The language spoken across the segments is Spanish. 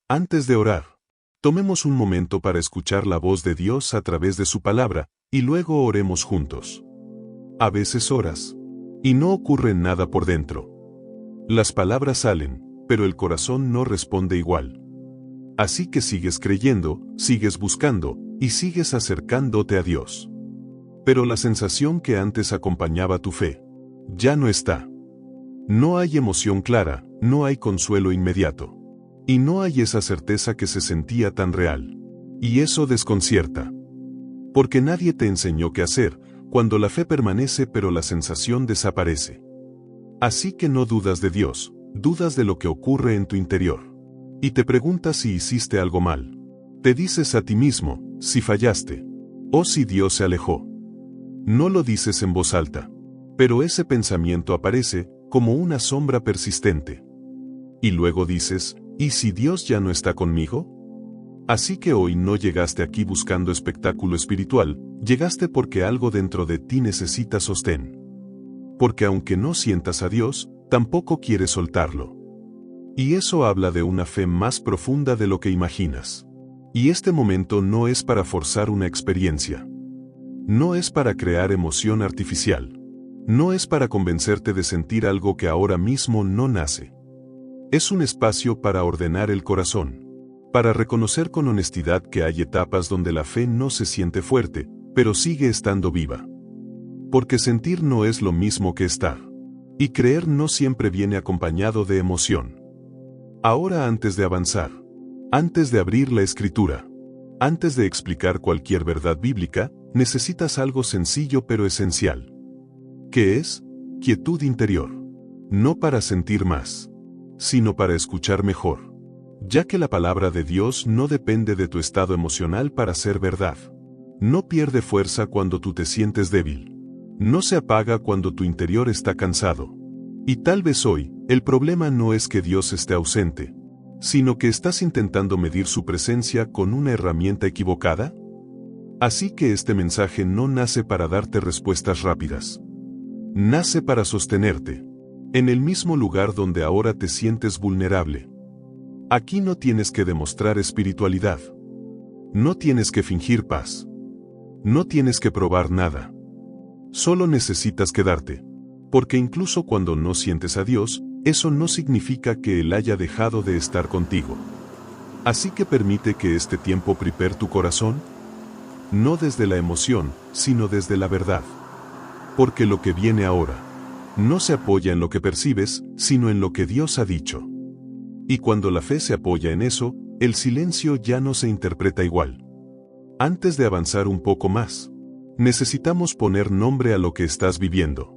Antes de orar, tomemos un momento para escuchar la voz de Dios a través de su palabra, y luego oremos juntos. A veces oras, y no ocurre nada por dentro. Las palabras salen, pero el corazón no responde igual. Así que sigues creyendo, sigues buscando, y sigues acercándote a Dios. Pero la sensación que antes acompañaba tu fe, ya no está. No hay emoción clara, no hay consuelo inmediato. Y no hay esa certeza que se sentía tan real. Y eso desconcierta. Porque nadie te enseñó qué hacer, cuando la fe permanece pero la sensación desaparece. Así que no dudas de Dios, dudas de lo que ocurre en tu interior. Y te preguntas si hiciste algo mal. Te dices a ti mismo, si fallaste. O si Dios se alejó. No lo dices en voz alta. Pero ese pensamiento aparece, como una sombra persistente. Y luego dices, ¿y si Dios ya no está conmigo? Así que hoy no llegaste aquí buscando espectáculo espiritual, llegaste porque algo dentro de ti necesita sostén. Porque aunque no sientas a Dios, tampoco quieres soltarlo. Y eso habla de una fe más profunda de lo que imaginas. Y este momento no es para forzar una experiencia. No es para crear emoción artificial. No es para convencerte de sentir algo que ahora mismo no nace. Es un espacio para ordenar el corazón. Para reconocer con honestidad que hay etapas donde la fe no se siente fuerte, pero sigue estando viva. Porque sentir no es lo mismo que estar. Y creer no siempre viene acompañado de emoción. Ahora antes de avanzar, antes de abrir la escritura, antes de explicar cualquier verdad bíblica, necesitas algo sencillo pero esencial. ¿Qué es? Quietud interior. No para sentir más, sino para escuchar mejor. Ya que la palabra de Dios no depende de tu estado emocional para ser verdad. No pierde fuerza cuando tú te sientes débil. No se apaga cuando tu interior está cansado. Y tal vez hoy, el problema no es que Dios esté ausente, sino que estás intentando medir su presencia con una herramienta equivocada. Así que este mensaje no nace para darte respuestas rápidas. Nace para sostenerte. En el mismo lugar donde ahora te sientes vulnerable. Aquí no tienes que demostrar espiritualidad. No tienes que fingir paz. No tienes que probar nada. Solo necesitas quedarte. Porque incluso cuando no sientes a Dios, eso no significa que Él haya dejado de estar contigo. Así que permite que este tiempo prepare tu corazón. No desde la emoción, sino desde la verdad. Porque lo que viene ahora no se apoya en lo que percibes, sino en lo que Dios ha dicho. Y cuando la fe se apoya en eso, el silencio ya no se interpreta igual. Antes de avanzar un poco más, necesitamos poner nombre a lo que estás viviendo.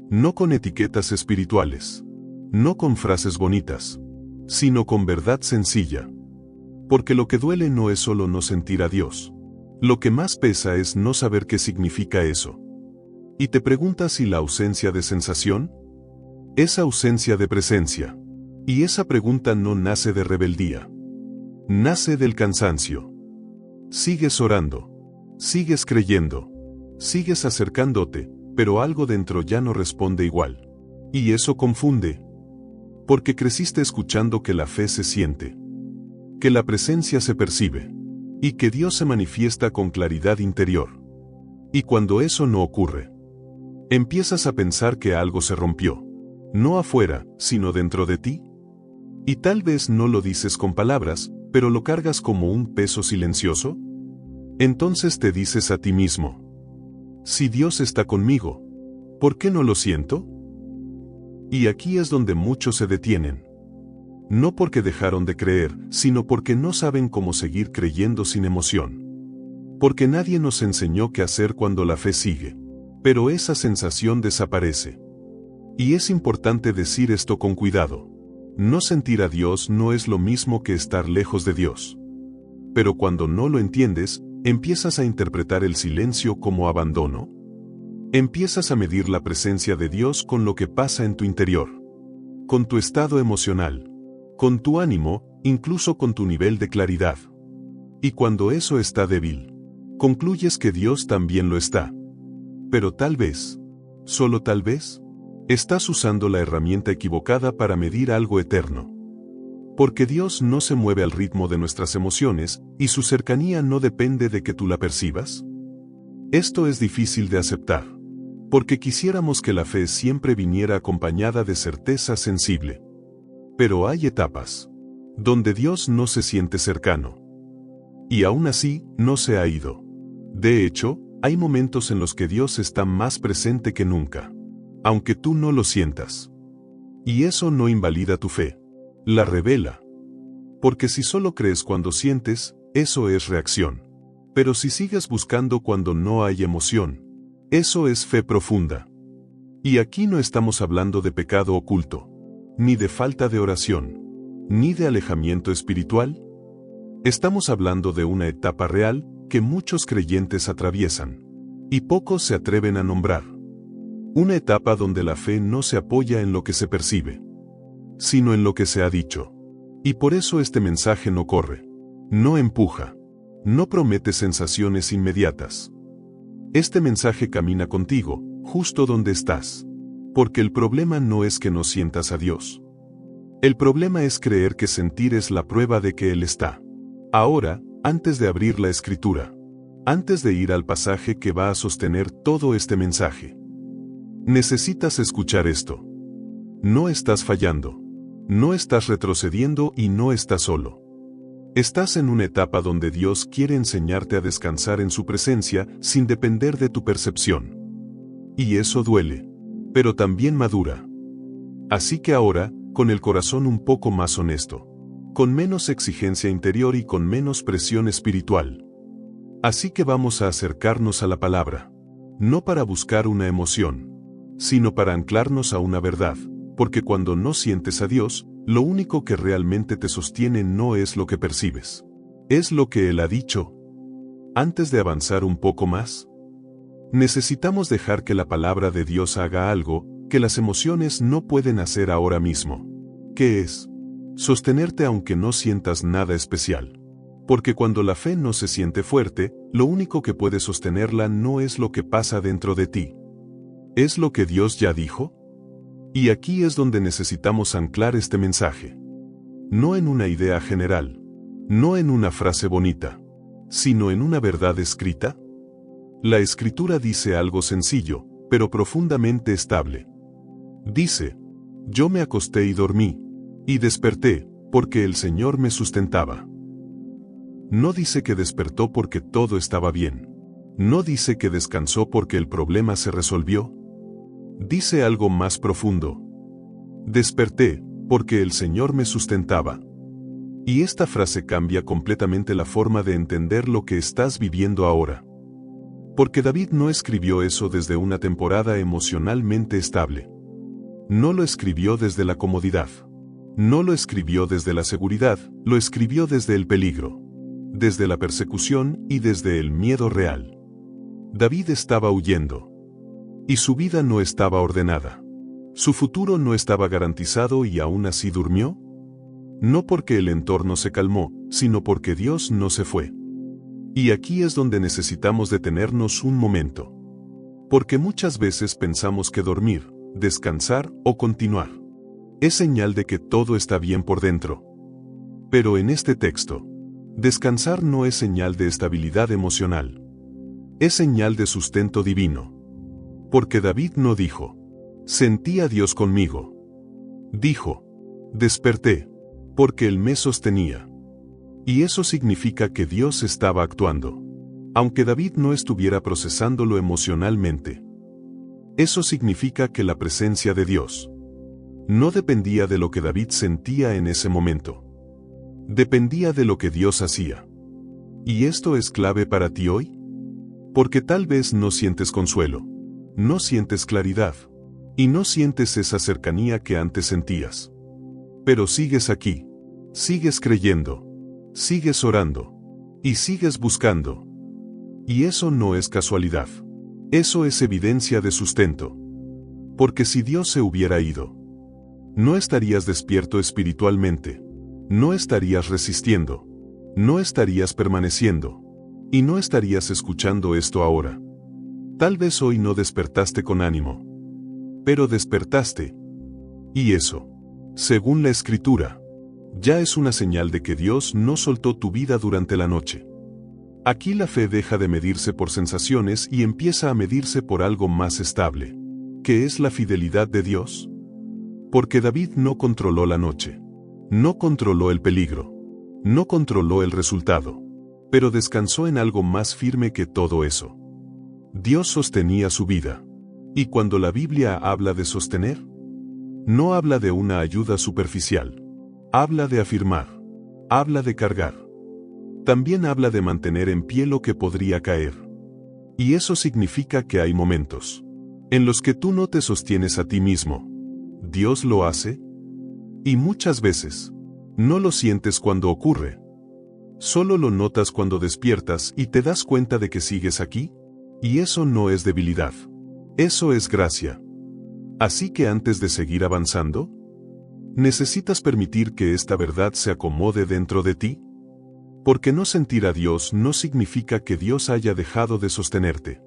No con etiquetas espirituales. No con frases bonitas. Sino con verdad sencilla. Porque lo que duele no es solo no sentir a Dios. Lo que más pesa es no saber qué significa eso. Y te preguntas si la ausencia de sensación es ausencia de presencia. Y esa pregunta no nace de rebeldía. Nace del cansancio. Sigues orando. Sigues creyendo. Sigues acercándote, pero algo dentro ya no responde igual. Y eso confunde. Porque creciste escuchando que la fe se siente. Que la presencia se percibe. Y que Dios se manifiesta con claridad interior. Y cuando eso no ocurre, empiezas a pensar que algo se rompió. No afuera, sino dentro de ti. Y tal vez no lo dices con palabras, pero lo cargas como un peso silencioso. Entonces te dices a ti mismo: si Dios está conmigo, ¿por qué no lo siento? Y aquí es donde muchos se detienen. No porque dejaron de creer, sino porque no saben cómo seguir creyendo sin emoción. Porque nadie nos enseñó qué hacer cuando la fe sigue. Pero esa sensación desaparece. Y es importante decir esto con cuidado. No sentir a Dios no es lo mismo que estar lejos de Dios. Pero cuando no lo entiendes, empiezas a interpretar el silencio como abandono. Empiezas a medir la presencia de Dios con lo que pasa en tu interior. Con tu estado emocional. Con tu ánimo, incluso con tu nivel de claridad. Y cuando eso está débil, concluyes que Dios también lo está. Pero tal vez, solo tal vez, estás usando la herramienta equivocada para medir algo eterno. Porque Dios no se mueve al ritmo de nuestras emociones, y su cercanía no depende de que tú la percibas. Esto es difícil de aceptar. Porque quisiéramos que la fe siempre viniera acompañada de certeza sensible. Pero hay etapas donde Dios no se siente cercano. Y aún así, no se ha ido. De hecho, hay momentos en los que Dios está más presente que nunca. Aunque tú no lo sientas. Y eso no invalida tu fe. La revela. Porque si solo crees cuando sientes, eso es reacción. Pero si sigues buscando cuando no hay emoción, eso es fe profunda. Y aquí no estamos hablando de pecado oculto, ni de falta de oración, ni de alejamiento espiritual. Estamos hablando de una etapa real que muchos creyentes atraviesan, y pocos se atreven a nombrar. Una etapa donde la fe no se apoya en lo que se percibe, sino en lo que se ha dicho. Y por eso este mensaje no corre, no empuja, no promete sensaciones inmediatas. Este mensaje camina contigo, justo donde estás. Porque el problema no es que no sientas a Dios. El problema es creer que sentir es la prueba de que Él está. Ahora, antes de abrir la Escritura, antes de ir al pasaje que va a sostener todo este mensaje, necesitas escuchar esto. No estás fallando. No estás retrocediendo y no estás solo. Estás en una etapa donde Dios quiere enseñarte a descansar en su presencia sin depender de tu percepción. Y eso duele, pero también madura. Así que ahora, con el corazón un poco más honesto, con menos exigencia interior y con menos presión espiritual. Así que vamos a acercarnos a la palabra, no para buscar una emoción, sino para anclarnos a una verdad. Porque cuando no sientes a Dios, lo único que realmente te sostiene no es lo que percibes. Es lo que Él ha dicho. Antes de avanzar un poco más, necesitamos dejar que la palabra de Dios haga algo que las emociones no pueden hacer ahora mismo. ¿Qué es? Sostenerte aunque no sientas nada especial. Porque cuando la fe no se siente fuerte, lo único que puede sostenerla no es lo que pasa dentro de ti. ¿Es lo que Dios ya dijo? Y aquí es donde necesitamos anclar este mensaje. No en una idea general, no en una frase bonita, sino en una verdad escrita. La Escritura dice algo sencillo, pero profundamente estable. Dice, yo me acosté y dormí, y desperté, porque el Señor me sustentaba. No dice que despertó porque todo estaba bien. No dice que descansó porque el problema se resolvió. Dice algo más profundo. Desperté, porque el Señor me sustentaba. Y esta frase cambia completamente la forma de entender lo que estás viviendo ahora. Porque David no escribió eso desde una temporada emocionalmente estable. No lo escribió desde la comodidad. No lo escribió desde la seguridad, lo escribió desde el peligro, desde la persecución y desde el miedo real. David estaba huyendo. Y su vida no estaba ordenada. Su futuro no estaba garantizado y aún así durmió. No porque el entorno se calmó, sino porque Dios no se fue. Y aquí es donde necesitamos detenernos un momento. Porque muchas veces pensamos que dormir, descansar o continuar es señal de que todo está bien por dentro. Pero en este texto, descansar no es señal de estabilidad emocional. Es señal de sustento divino. Porque David no dijo, sentí a Dios conmigo. Dijo, desperté, porque Él me sostenía. Y eso significa que Dios estaba actuando, aunque David no estuviera procesándolo emocionalmente. Eso significa que la presencia de Dios no dependía de lo que David sentía en ese momento. Dependía de lo que Dios hacía. ¿Y esto es clave para ti hoy? Porque tal vez no sientes consuelo. No sientes claridad. Y no sientes esa cercanía que antes sentías. Pero sigues aquí. Sigues creyendo. Sigues orando. Y sigues buscando. Y eso no es casualidad. Eso es evidencia de sustento. Porque si Dios se hubiera ido, no estarías despierto espiritualmente. No estarías resistiendo. No estarías permaneciendo. Y no estarías escuchando esto ahora. Tal vez hoy no despertaste con ánimo. Pero despertaste. Y eso, según la Escritura, ya es una señal de que Dios no soltó tu vida durante la noche. Aquí la fe deja de medirse por sensaciones y empieza a medirse por algo más estable, que es la fidelidad de Dios. Porque David no controló la noche, no controló el peligro, no controló el resultado, pero descansó en algo más firme que todo eso. Dios sostenía su vida. Y cuando la Biblia habla de sostener, no habla de una ayuda superficial. Habla de afirmar. Habla de cargar. También habla de mantener en pie lo que podría caer. Y eso significa que hay momentos en los que tú no te sostienes a ti mismo. Dios lo hace. Y muchas veces no lo sientes cuando ocurre. Solo lo notas cuando despiertas y te das cuenta de que sigues aquí. Y eso no es debilidad. Eso es gracia. Así que antes de seguir avanzando, necesitas permitir que esta verdad se acomode dentro de ti. Porque no sentir a Dios no significa que Dios haya dejado de sostenerte.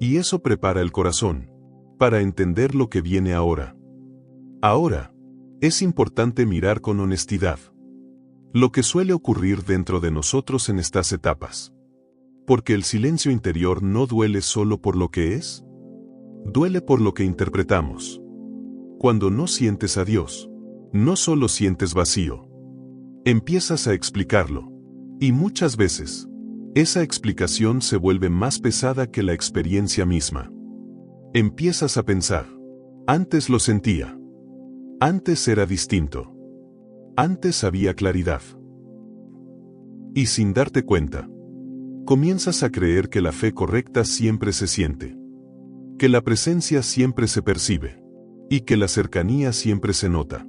Y eso prepara el corazón para entender lo que viene ahora. Ahora, es importante mirar con honestidad lo que suele ocurrir dentro de nosotros en estas etapas. Porque el silencio interior no duele solo por lo que es, duele por lo que interpretamos. Cuando no sientes a Dios, no solo sientes vacío, empiezas a explicarlo. Y muchas veces, esa explicación se vuelve más pesada que la experiencia misma. Empiezas a pensar, antes lo sentía. Antes era distinto. Antes había claridad. Y sin darte cuenta, comienzas a creer que la fe correcta siempre se siente. Que la presencia siempre se percibe. Y que la cercanía siempre se nota.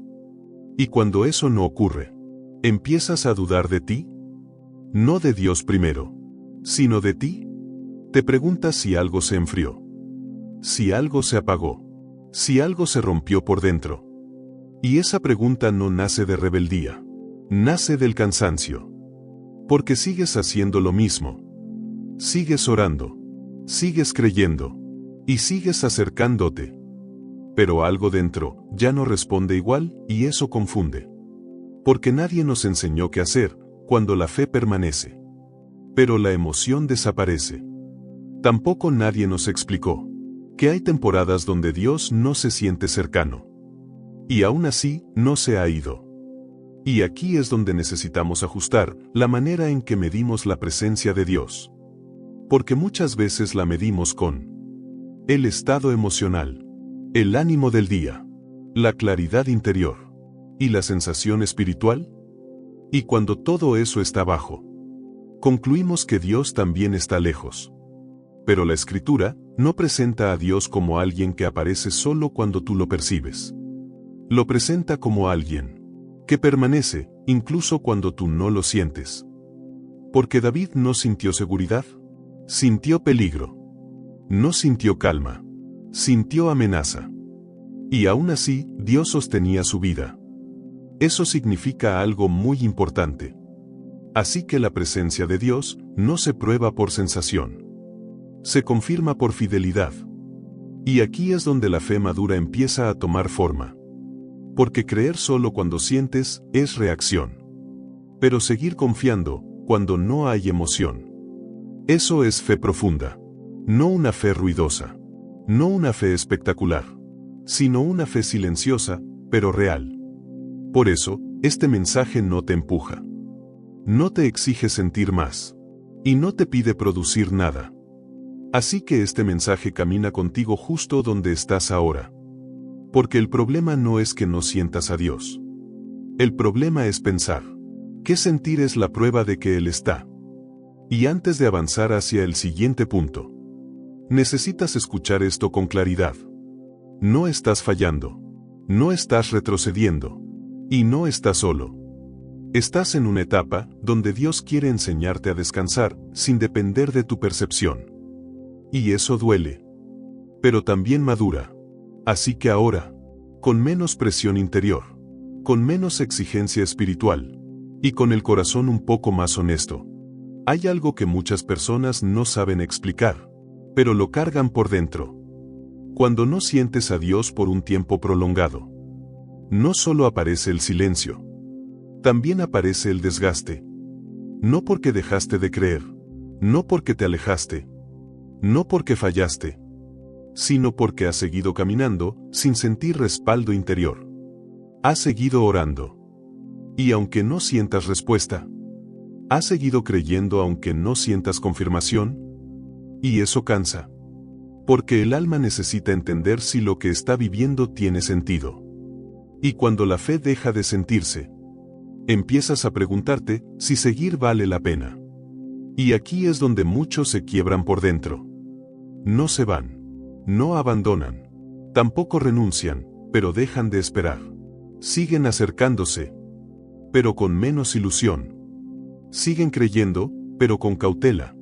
Y cuando eso no ocurre, empiezas a dudar de ti. No de Dios primero, sino de ti. Te preguntas si algo se enfrió. Si algo se apagó. Si algo se rompió por dentro. Y esa pregunta no nace de rebeldía. Nace del cansancio. Porque sigues haciendo lo mismo. Sigues orando. Sigues creyendo. Y sigues acercándote. Pero algo dentro ya no responde igual y eso confunde. Porque nadie nos enseñó qué hacer cuando la fe permanece. Pero la emoción desaparece. Tampoco nadie nos explicó que hay temporadas donde Dios no se siente cercano. Y aún así, no se ha ido. Y aquí es donde necesitamos ajustar la manera en que medimos la presencia de Dios. Porque muchas veces la medimos con el estado emocional, el ánimo del día, la claridad interior y la sensación espiritual. Y cuando todo eso está bajo, concluimos que Dios también está lejos. Pero la Escritura no presenta a Dios como alguien que aparece solo cuando tú lo percibes. Lo presenta como alguien que permanece, incluso cuando tú no lo sientes. Porque David no sintió seguridad, sintió peligro. No sintió calma, sintió amenaza. Y aún así, Dios sostenía su vida. Eso significa algo muy importante. Así que la presencia de Dios no se prueba por sensación. Se confirma por fidelidad. Y aquí es donde la fe madura empieza a tomar forma. Porque creer solo cuando sientes es reacción. Pero seguir confiando cuando no hay emoción. Eso es fe profunda. No una fe ruidosa. No una fe espectacular. Sino una fe silenciosa, pero real. Por eso, este mensaje no te empuja. No te exige sentir más. Y no te pide producir nada. Así que este mensaje camina contigo justo donde estás ahora. Porque el problema no es que no sientas a Dios. El problema es pensar que sentir es la prueba de que Él está. Y antes de avanzar hacia el siguiente punto, necesitas escuchar esto con claridad. No estás fallando. No estás retrocediendo. Y no estás solo. Estás en una etapa donde Dios quiere enseñarte a descansar sin depender de tu percepción. Y eso duele. Pero también madura. Así que ahora, con menos presión interior, con menos exigencia espiritual, y con el corazón un poco más honesto, hay algo que muchas personas no saben explicar, pero lo cargan por dentro. Cuando no sientes a Dios por un tiempo prolongado, no solo aparece el silencio, también aparece el desgaste. No porque dejaste de creer, no porque te alejaste, no porque fallaste, sino porque has seguido caminando sin sentir respaldo interior. Has seguido orando. Y aunque no sientas respuesta, has seguido creyendo aunque no sientas confirmación. Y eso cansa. Porque el alma necesita entender si lo que está viviendo tiene sentido. Y cuando la fe deja de sentirse, empiezas a preguntarte si seguir vale la pena. Y aquí es donde muchos se quiebran por dentro. No se van. No abandonan. Tampoco renuncian, pero dejan de esperar. Siguen acercándose, pero con menos ilusión. Siguen creyendo, pero con cautela.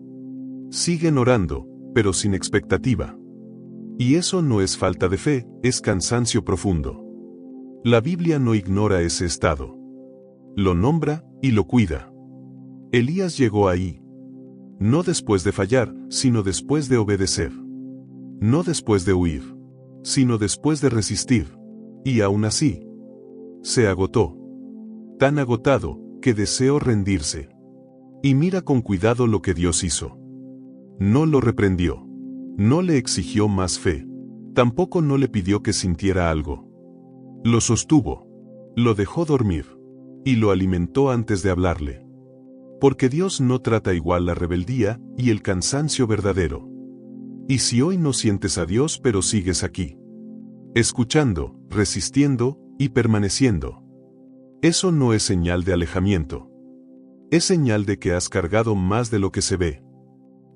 Siguen orando, pero sin expectativa. Y eso no es falta de fe, es cansancio profundo. La Biblia no ignora ese estado. Lo nombra y lo cuida. Elías llegó ahí. No después de fallar, sino después de obedecer. No después de huir, sino después de resistir. Y aún así, se agotó. Tan agotado, que deseó rendirse. Y mira con cuidado lo que Dios hizo. No lo reprendió. No le exigió más fe. Tampoco no le pidió que sintiera algo. Lo sostuvo. Lo dejó dormir. Y lo alimentó antes de hablarle. Porque Dios no trata igual la rebeldía y el cansancio verdadero. Y si hoy no sientes a Dios pero sigues aquí, escuchando, resistiendo y permaneciendo, eso no es señal de alejamiento. Es señal de que has cargado más de lo que se ve.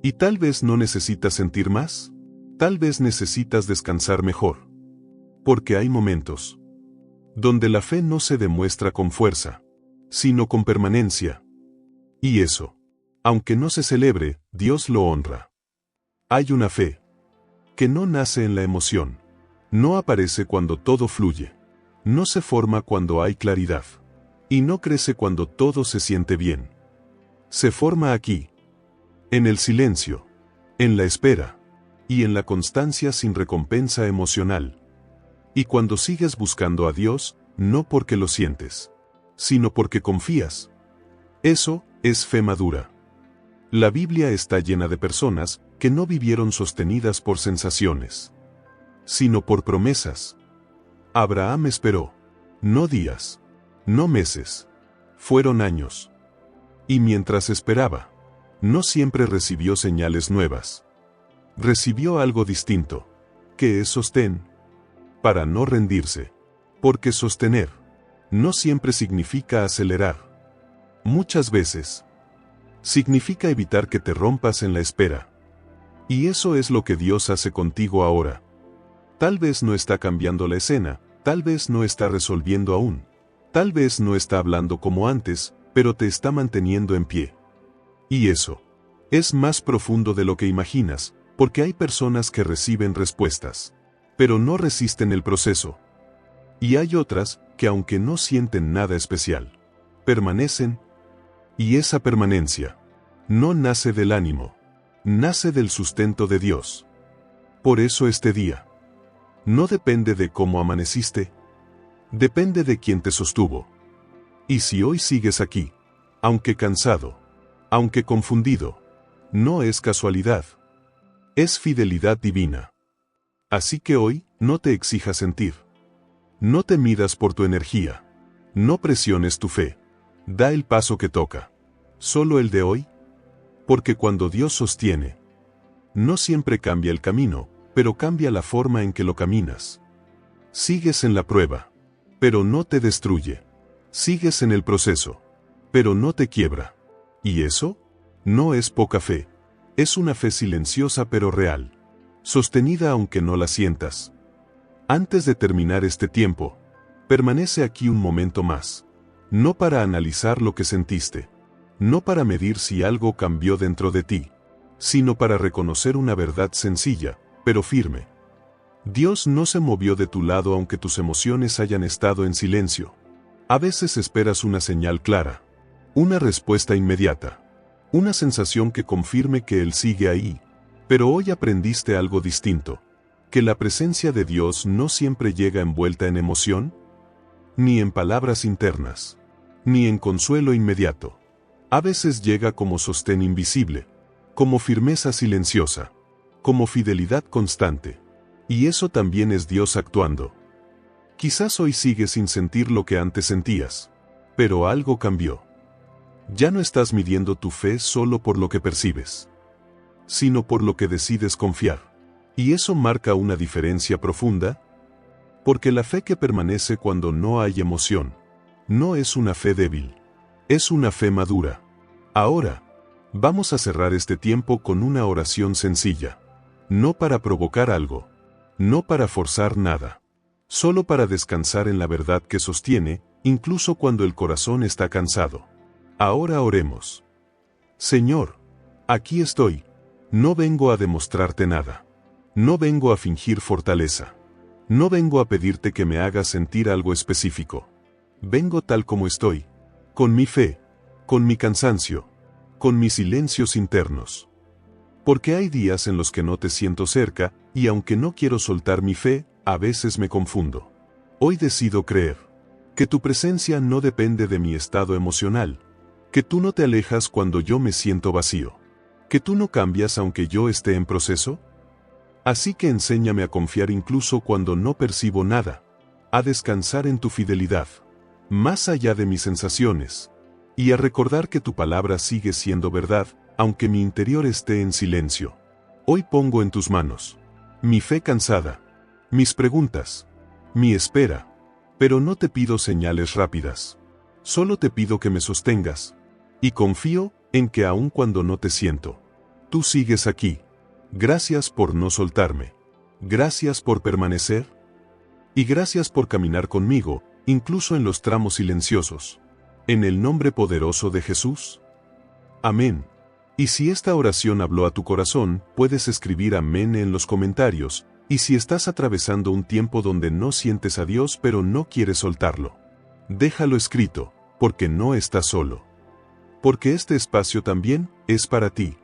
Y tal vez no necesitas sentir más, tal vez necesitas descansar mejor. Porque hay momentos donde la fe no se demuestra con fuerza, sino con permanencia. Y eso, aunque no se celebre, Dios lo honra. Hay una fe que no nace en la emoción, no aparece cuando todo fluye, no se forma cuando hay claridad, y no crece cuando todo se siente bien. Se forma aquí, en el silencio, en la espera, y en la constancia sin recompensa emocional. Y cuando sigues buscando a Dios, no porque lo sientes, sino porque confías. Eso es fe madura. La Biblia está llena de personas que no vivieron sostenidas por sensaciones, sino por promesas. Abraham esperó, no días, no meses, fueron años. Y mientras esperaba, no siempre recibió señales nuevas. Recibió algo distinto, que es sostén, para no rendirse, porque sostener no siempre significa acelerar. Muchas veces significa evitar que te rompas en la espera. Y eso es lo que Dios hace contigo ahora. Tal vez no está cambiando la escena, tal vez no está resolviendo aún, tal vez no está hablando como antes, pero te está manteniendo en pie. Y eso es más profundo de lo que imaginas, porque hay personas que reciben respuestas, pero no resisten el proceso. Y hay otras que aunque no sienten nada especial, permanecen. Y esa permanencia no nace del ánimo, nace del sustento de Dios. Por eso este día no depende de cómo amaneciste, depende de quién te sostuvo. Y si hoy sigues aquí, aunque cansado, aunque confundido, no es casualidad, es fidelidad divina. Así que hoy no te exijas sentir. No te midas por tu energía, no presiones tu fe. Da el paso que toca. ¿Solo el de hoy? Porque cuando Dios sostiene, no siempre cambia el camino, pero cambia la forma en que lo caminas. Sigues en la prueba, pero no te destruye. Sigues en el proceso, pero no te quiebra. ¿Y eso? No es poca fe. Es una fe silenciosa pero real. Sostenida aunque no la sientas. Antes de terminar este tiempo, permanece aquí un momento más. No para analizar lo que sentiste, no para medir si algo cambió dentro de ti, sino para reconocer una verdad sencilla, pero firme. Dios no se movió de tu lado aunque tus emociones hayan estado en silencio. A veces esperas una señal clara, una respuesta inmediata, una sensación que confirme que Él sigue ahí, pero hoy aprendiste algo distinto, que la presencia de Dios no siempre llega envuelta en emoción, ni en palabras internas, ni en consuelo inmediato. A veces llega como sostén invisible, como firmeza silenciosa, como fidelidad constante. Y eso también es Dios actuando. Quizás hoy sigues sin sentir lo que antes sentías, pero algo cambió. Ya no estás midiendo tu fe solo por lo que percibes, sino por lo que decides confiar. Y eso marca una diferencia profunda, porque la fe que permanece cuando no hay emoción, no es una fe débil, es una fe madura. Ahora, vamos a cerrar este tiempo con una oración sencilla, no para provocar algo, no para forzar nada, solo para descansar en la verdad que sostiene, incluso cuando el corazón está cansado. Ahora oremos. Señor, aquí estoy. No vengo a demostrarte nada. No vengo a fingir fortaleza. No vengo a pedirte que me hagas sentir algo específico. Vengo tal como estoy, con mi fe, con mi cansancio, con mis silencios internos. Porque hay días en los que no te siento cerca, y aunque no quiero soltar mi fe, a veces me confundo. Hoy decido creer que tu presencia no depende de mi estado emocional, que tú no te alejas cuando yo me siento vacío, que tú no cambias aunque yo esté en proceso. Así que enséñame a confiar incluso cuando no percibo nada, a descansar en tu fidelidad, más allá de mis sensaciones, y a recordar que tu palabra sigue siendo verdad, aunque mi interior esté en silencio. Hoy pongo en tus manos mi fe cansada, mis preguntas, mi espera, pero no te pido señales rápidas. Solo te pido que me sostengas, y confío en que aun cuando no te siento, tú sigues aquí. Gracias por no soltarme. Gracias por permanecer. Y gracias por caminar conmigo, incluso en los tramos silenciosos. En el nombre poderoso de Jesús. Amén. Y si esta oración habló a tu corazón, puedes escribir amén en los comentarios, y si estás atravesando un tiempo donde no sientes a Dios pero no quieres soltarlo, déjalo escrito, porque no estás solo. Porque este espacio también es para ti.